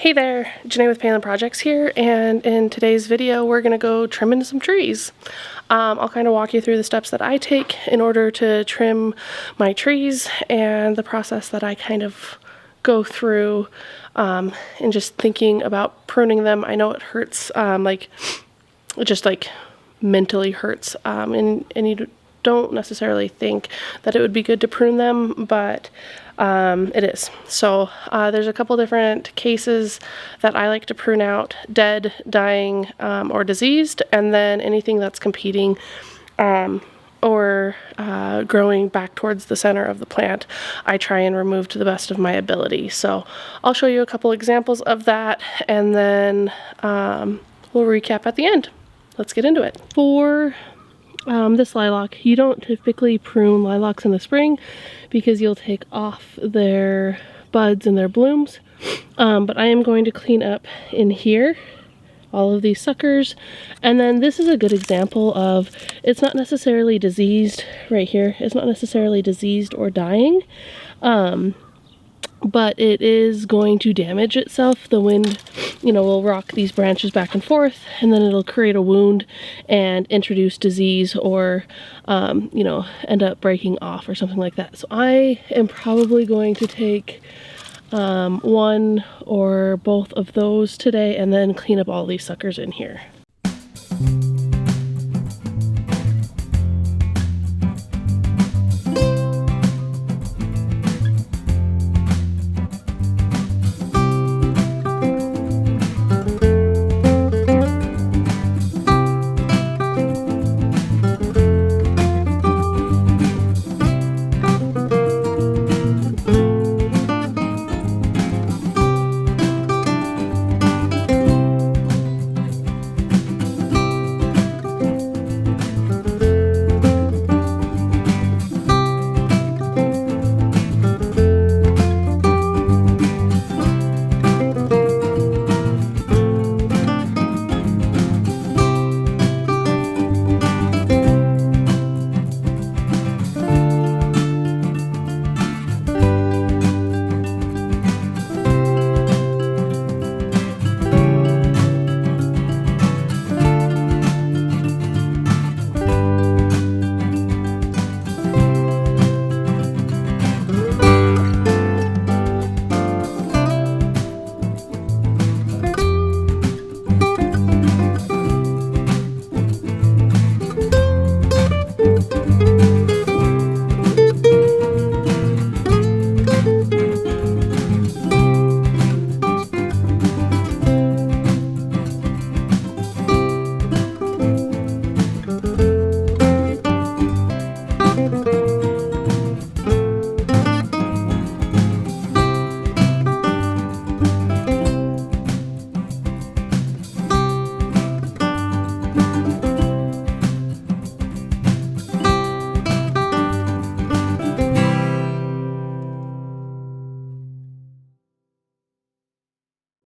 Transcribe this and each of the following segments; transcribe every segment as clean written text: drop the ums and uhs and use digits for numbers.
Hey there, Janae with Palin Projects here, and in today's video we're going to go trimming some trees. I'll kind of walk you through the steps that I take in order to trim my trees and the process that I kind of go through and just thinking about pruning them. I know it hurts, it just mentally hurts, and you don't necessarily think that it would be good to prune them, but it is. So there's a couple different cases that I like to prune out: dead, dying, or diseased, and then anything that's competing or growing back towards the center of the plant, I try and remove to the best of my ability. So I'll show you a couple examples of that, and then we'll recap at the end. Let's get into it. For this lilac, you don't typically prune lilacs in the spring because you'll take off their buds and their blooms, but I am going to clean up in here all of these suckers. And then this is a good example of, it's not necessarily diseased right here, it's not necessarily diseased or dying, but it is going to damage itself. The wind, will rock these branches back and forth, and then it'll create a wound and introduce disease, or end up breaking off or something like that. So I am probably going to take one or both of those today and then clean up all these suckers in here.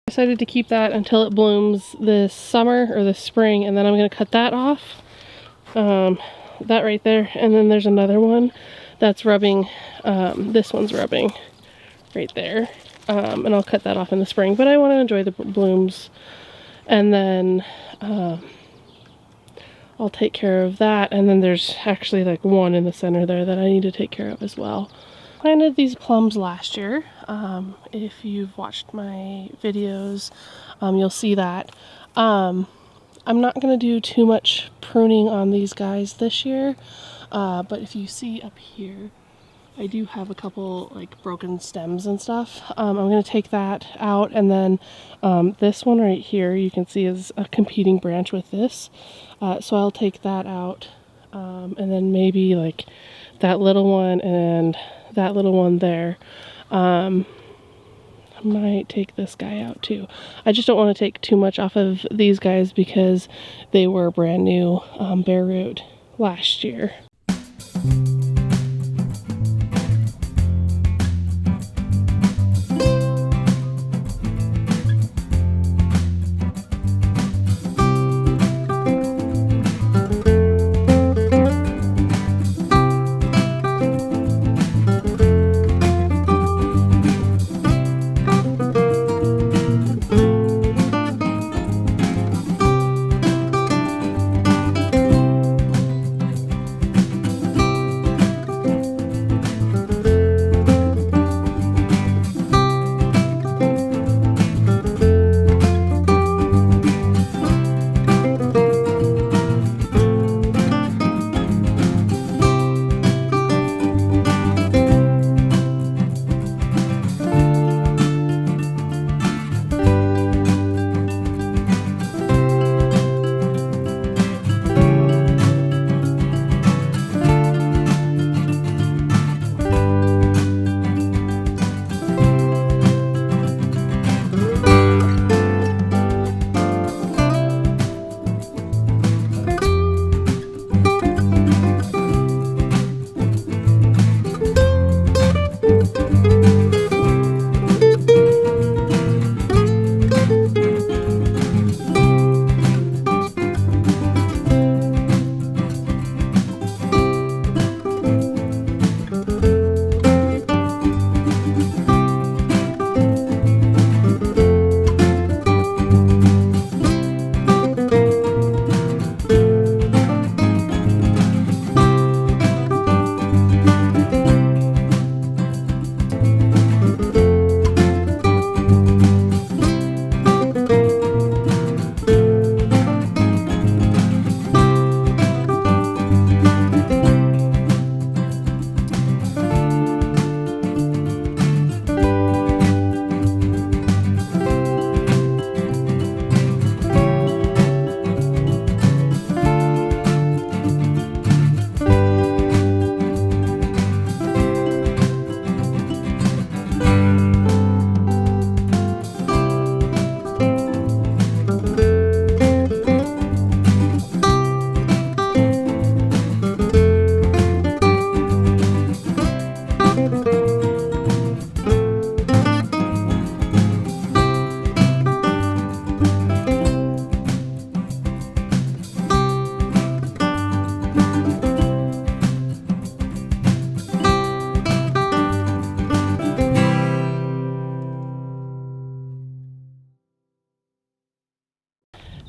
Decided to keep that until it blooms this summer or this spring, and then I'm going to cut that off, that right there, and then there's another one that's rubbing, this one's rubbing right there, and I'll cut that off in the spring, but I want to enjoy the blooms, and then I'll take care of that. And then there's actually like one in the center there that I need to take care of as well. Planted these plums last year. If you've watched my videos, you'll see that. I'm not going to do too much pruning on these guys this year, but if you see up here, I do have a couple broken stems and stuff. I'm going to take that out, and then this one right here you can see is a competing branch with this, so I'll take that out, and then maybe that little one and that little one there. I might take this guy out too. I just don't want to take too much off of these guys because they were brand new bare root last year.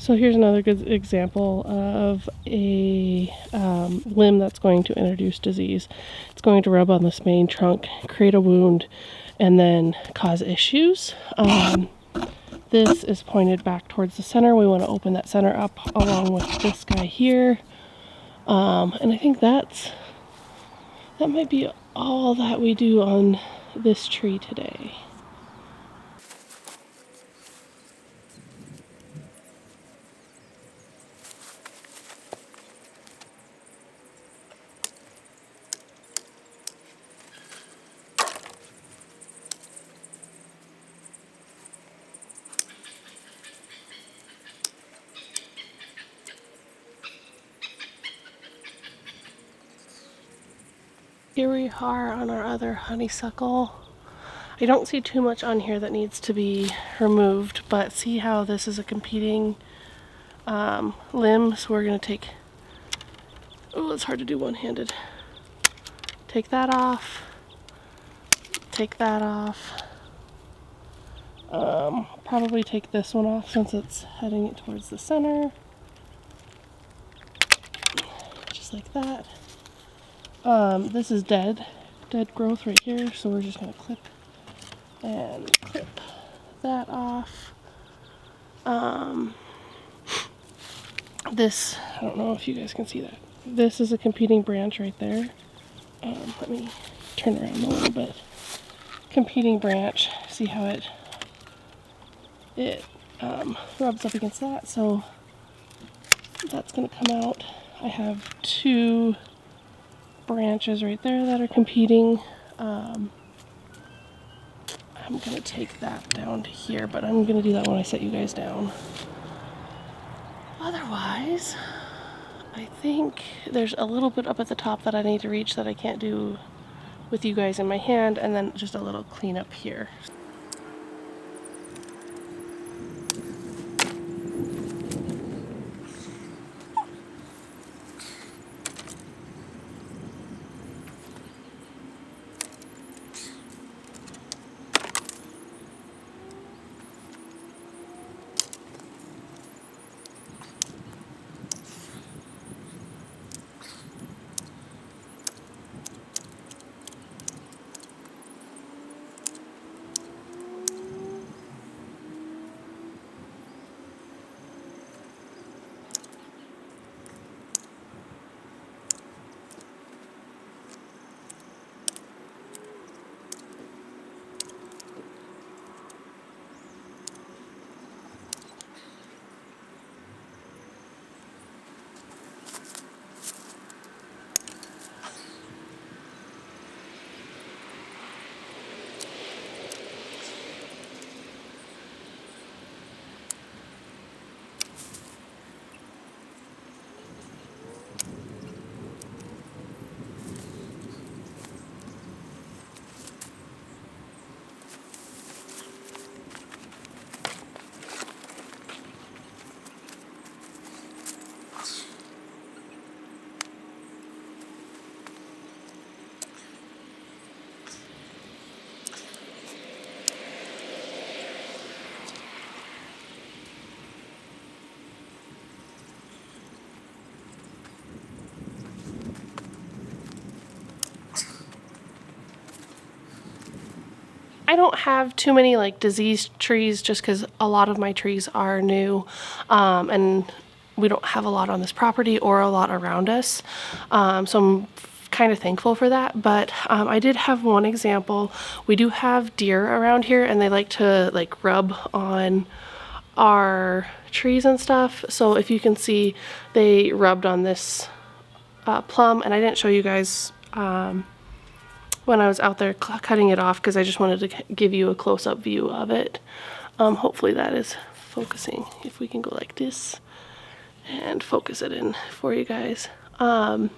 So here's another good example of a limb that's going to introduce disease. It's going to rub on this main trunk, create a wound, and then cause issues. This is pointed back towards the center. We want to open that center up along with this guy here. And I think that might be all that we do on this tree today. Here we are on our other honeysuckle. I don't see too much on here that needs to be removed, but see how this is a competing limb? So we're going to take, oh, it's hard to do one-handed. Take that off. Take that off. Probably take this one off since it's heading towards the center. Just like that. This is dead growth right here, so we're just going to clip that off. This, I don't know if you guys can see that. This is a competing branch right there. Let me turn around a little bit. Competing branch, see how it rubs up against that, so that's going to come out. I have two branches right there that are competing. I'm going to take that down to here, but I'm going to do that when I set you guys down. Otherwise, I think there's a little bit up at the top that I need to reach that I can't do with you guys in my hand, and then just a little cleanup here. I don't have too many like diseased trees just because a lot of my trees are new, and we don't have a lot on this property or a lot around us, so I'm kind of thankful for that. But I did have one example. We do have deer around here, and they like to like rub on our trees and stuff. So if you can see, they rubbed on this plum, and I didn't show you guys when I was out there cutting it off because I just wanted to give you a close-up view of it. Hopefully that is focusing. If we can go like this and focus it in for you guys. So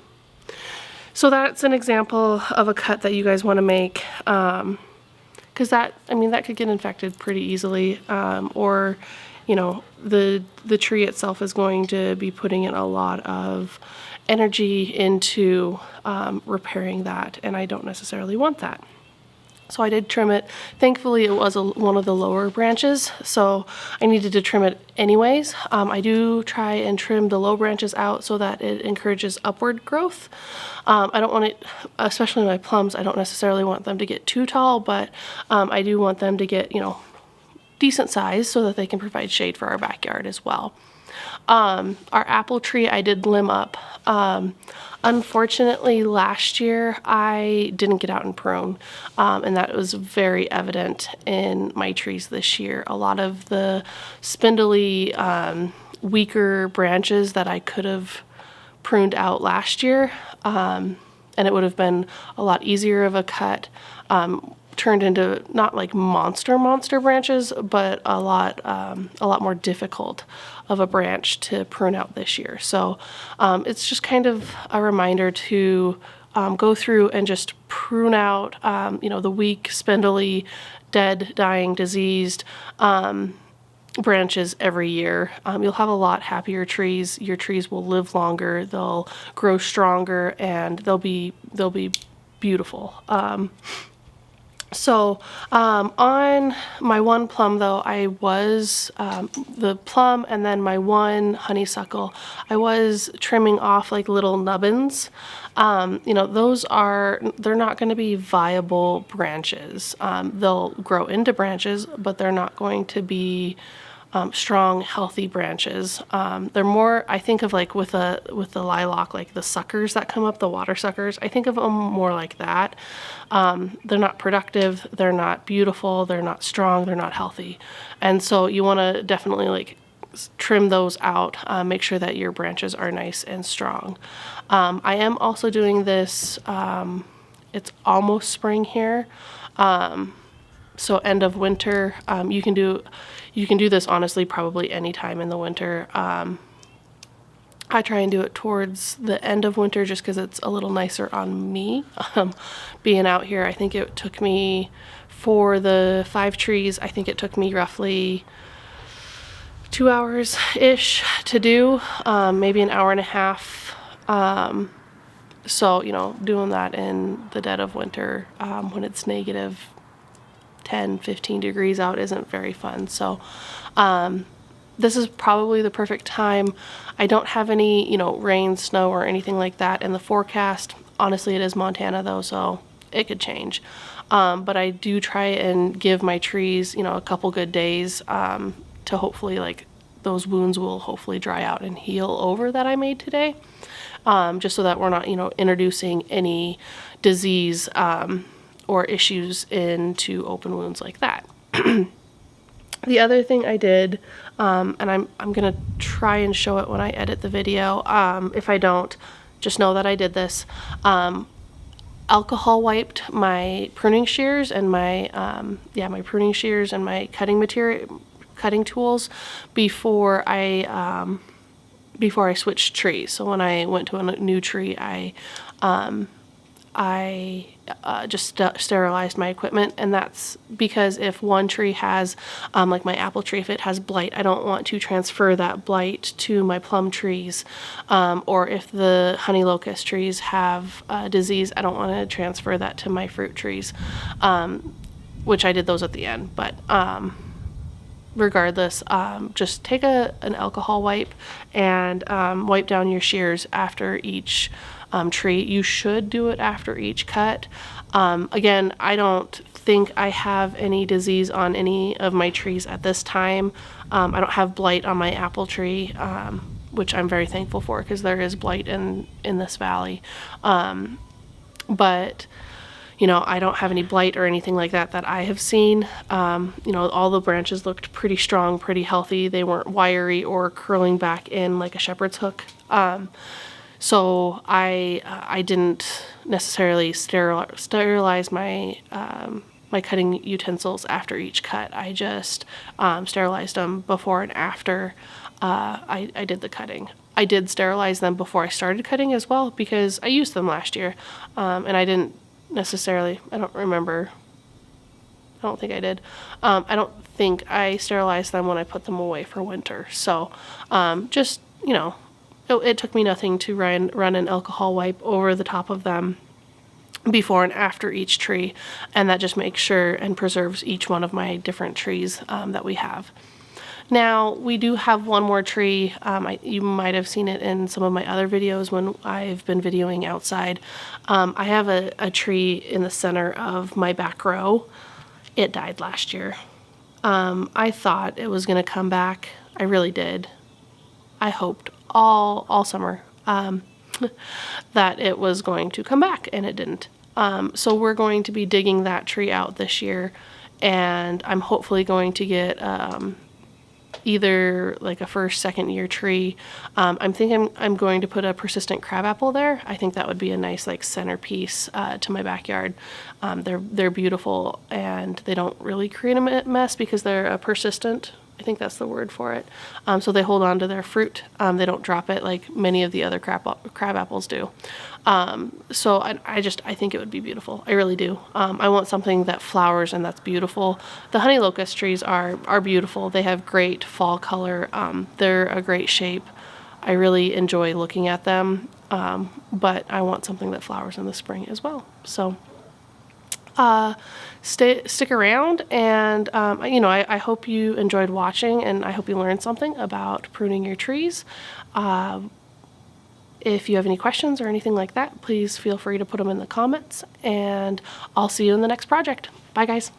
that's an example of a cut that you guys want to make, because that, I mean, that could get infected pretty easily, or you know, the tree itself is going to be putting in a lot of energy into repairing that, and I don't necessarily want that. So I did trim it. Thankfully, it was one of the lower branches, so I needed to trim it anyways. I do try and trim the low branches out so that it encourages upward growth. I don't want it, especially my plums, I don't necessarily want them to get too tall, but I do want them to get, you know, decent size so that they can provide shade for our backyard as well. Our apple tree I did limb up. Unfortunately, last year I didn't get out and prune, and that was very evident in my trees this year. A lot of the spindly, weaker branches that I could have pruned out last year, and it would have been a lot easier of a cut, turned into not like monster branches, but a lot more difficult of a branch to prune out this year. So it's just kind of a reminder to go through and just prune out, you know, the weak, spindly, dead, dying, diseased branches every year. You'll have a lot happier trees. Your trees will live longer. They'll grow stronger, and they'll be beautiful. So on my one plum though, I was, the plum and then my one honeysuckle, I was trimming off like little nubbins. You know, they're not going to be viable branches. They'll grow into branches, but they're not going to be strong, healthy branches. They're more, I think of like with the lilac, like the suckers that come up, the water suckers. I think of them more like that. They're not productive, they're not beautiful, they're not strong, they're not healthy. And so you want to definitely like trim those out, make sure that your branches are nice and strong. I am also doing this, it's almost spring here. So end of winter, you can do this honestly probably any time in the winter. I try and do it towards the end of winter just because it's a little nicer on me. Being out here, I think it took me, for the 5 trees, I think it took me roughly 2 hours-ish to do, maybe an hour and a half. So, you know, doing that in the dead of winter, when it's negative 10, 15 degrees out isn't very fun. So this is probably the perfect time. I don't have any, you know, rain, snow, or anything like that in the forecast. Honestly, it is Montana though, so it could change. But I do try and give my trees, you know, a couple good days to hopefully, like, those wounds will hopefully dry out and heal over that I made today. Just so that we're not, you know, introducing any disease or issues into open wounds like that. The other thing I did, and I'm gonna try and show it when I edit the video. If I don't, just know that I did this. Alcohol wiped my pruning shears and my my pruning shears and my cutting tools before I switched trees. So when I went to a new tree, I just sterilized my equipment, and that's because if one tree has, like my apple tree, if it has blight, I don't want to transfer that blight to my plum trees, or if the honey locust trees have disease, I don't want to transfer that to my fruit trees, which I did those at the end, but regardless, just take an alcohol wipe and wipe down your shears after each tree. You should do it after each cut. Again, I don't think I have any disease on any of my trees at this time. I don't have blight on my apple tree, which I'm very thankful for because there is blight in this valley. But you know, I don't have any blight or anything like that I have seen. You know, all the branches looked pretty strong, pretty healthy. They weren't wiry or curling back in like a shepherd's hook. So I didn't necessarily sterilize my my cutting utensils after each cut. I just sterilized them before and after I did the cutting. I did sterilize them before I started cutting as well because I used them last year, and I didn't necessarily, I don't remember, I don't think I did. I don't think I sterilized them when I put them away for winter. So just, you know, it took me nothing to run an alcohol wipe over the top of them before and after each tree, and that just makes sure and preserves each one of my different trees that we have. Now, we do have one more tree. You might have seen it in some of my other videos when I've been videoing outside. I have a tree in the center of my back row. It died last year. I thought it was going to come back. I really did. I hoped all summer that it was going to come back, and it didn't. So we're going to be digging that tree out this year, and I'm hopefully going to get either like a first, second year tree. I'm thinking I'm going to put a persistent crabapple there. I think that would be a nice like centerpiece to my backyard. They're beautiful, and they don't really create a mess because they're persistent. I think that's the word for it. So they hold on to their fruit. They don't drop it like many of the other crab apples do. So I think it would be beautiful. I really do. I want something that flowers and that's beautiful. The honey locust trees are beautiful. They have great fall color. They're a great shape. I really enjoy looking at them. But I want something that flowers in the spring as well. So stick around, and I hope you enjoyed watching, and I hope you learned something about pruning your trees. If you have any questions or anything like that, please feel free to put them in the comments, and I'll see you in the next project. Bye guys.